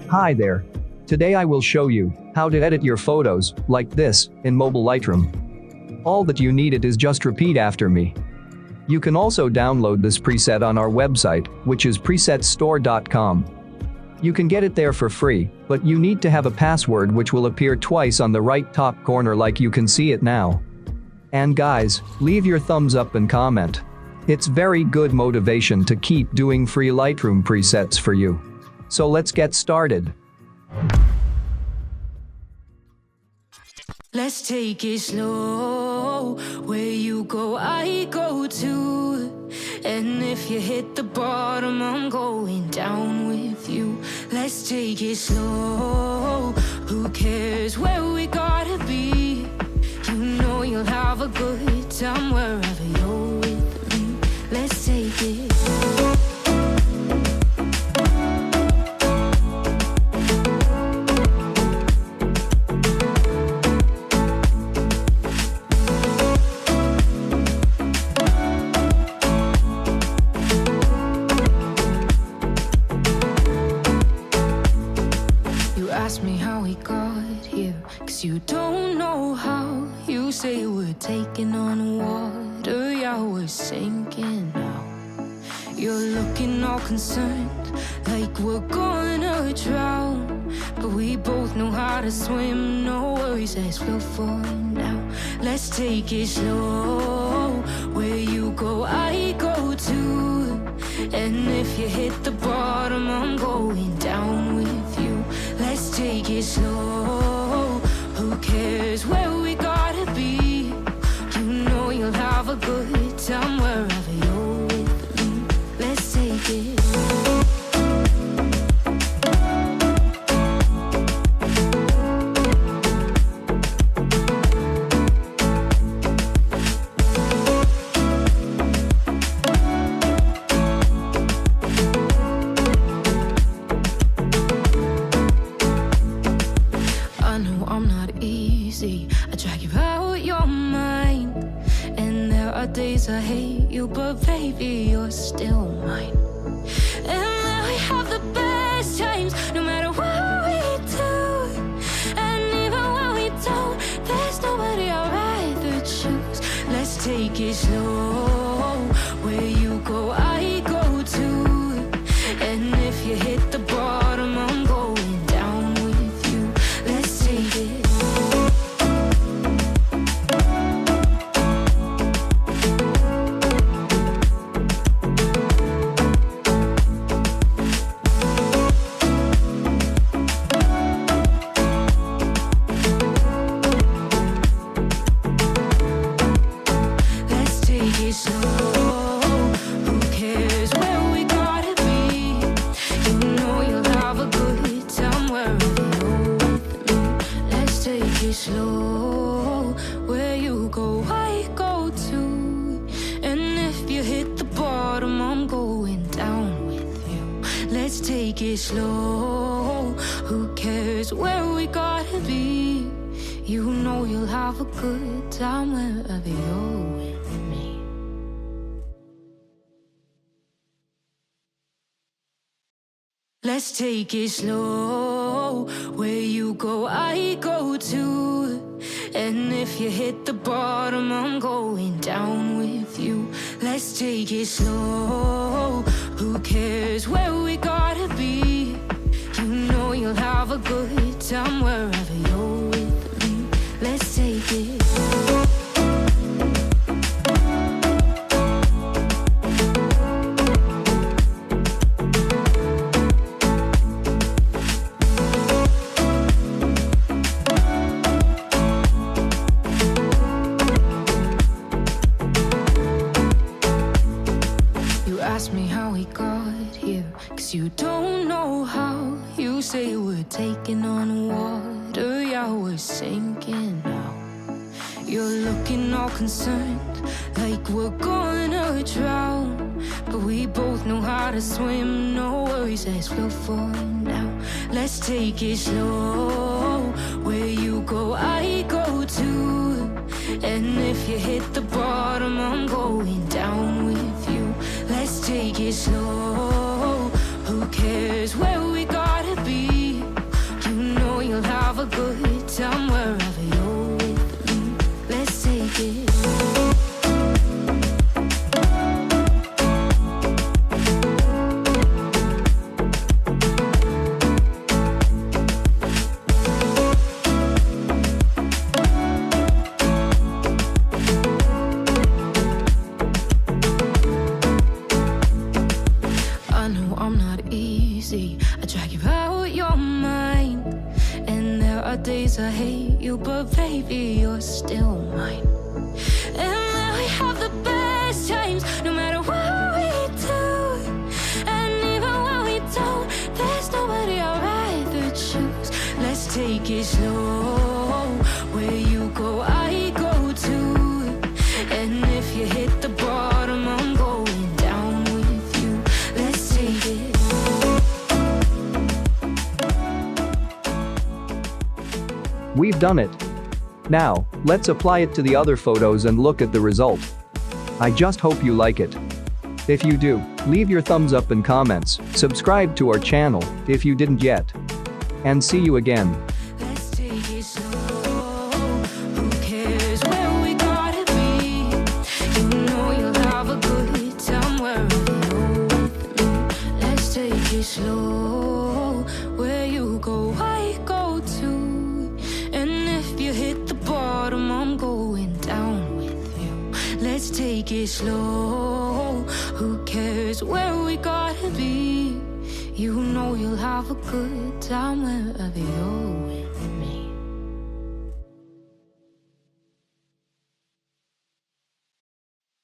Hi there. Today I will show you how to edit your photos like this in mobile Lightroom. All that you need is just repeat after me. You can also download this preset on our website, which is presetstore.com. You can get it there for free, but you need to have a password which will appear twice on the right top corner like you can see it now. And guys, leave your thumbs up and comment. It's very good motivation to keep doing free Lightroom presets for you. So let's get started. Let's take it slow. Where you go, I go too. And if you hit the bottom, I'm going down with you. Let's take it slow. Who cares where we gotta be? You know you'll have a good time wherever you're with me. Let's take it. Ask me how we got here, 'cause you don't know how. You say we're taking on water, yeah, we're sinking now. You're looking all concerned, like we're gonna drown. But we both know how to swim, no worries, let's flow for now. Let's take it slow. Where you go, I go too. And if you hit the bottom, I'm going down with you. Let's take it slow. Who cares where we gotta be? You know you'll have a good time wherever you're with me. Let's take it. I drag you out your mind, and there are days I hate you, but baby, you're still mine. And now we have the best times, no matter what we do. And even when we don't, there's nobody I'd rather choose. Let's take it slow. Where you go, I go too. And if you hit the bottom, I'm going down with you. Let's take it. Slow, where you go, I go too. And if you hit the bottom, I'm going down with you. Let's take it slow. Who cares where we gotta be? You know you'll have a good time wherever you're with me. Let's take it slow. Where you go, I go too. And if you hit the bottom, I'm going down with you. Let's take it slow. Who cares where we gotta be? You know you'll have a good time wherever you're with me. Let's take it. Ask me how we got here, 'cause you don't know how. You say we're taking on water, yeah, we're sinking now. You're looking all concerned, like we're gonna drown. But we both know how to swim, no worries, let's flow for now. Let's take it slow. Where you go, I go too. And if you hit the bottom, I'm going down with you. Let's take it slow. Who cares where we gotta be? are days I hate you, but baby, you're still mine. And we have the best times, no matter what we do. And even when we don't, there's nobody I'd rather choose. Let's take it slow. Where you go, I go too. And if you hit the bottom, I'm going down with you. Let's take it. We've done it. Now, let's apply it to the other photos and look at the result. I just hope you like it. If you do, leave your thumbs up and comments, subscribe to our channel if you didn't yet. And see you again. Let's take it slow. Who cares where we gotta be? You know you'll have a good time wherever you're with me. Let's take it slow. Where you go, I go too. And if you hit the bottom, I'm going down with you. Let's take it slow. Who cares where we gotta be? You know you'll have a good time wherever you're with me.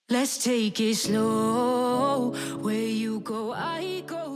Let's take it slow. Where you go, I go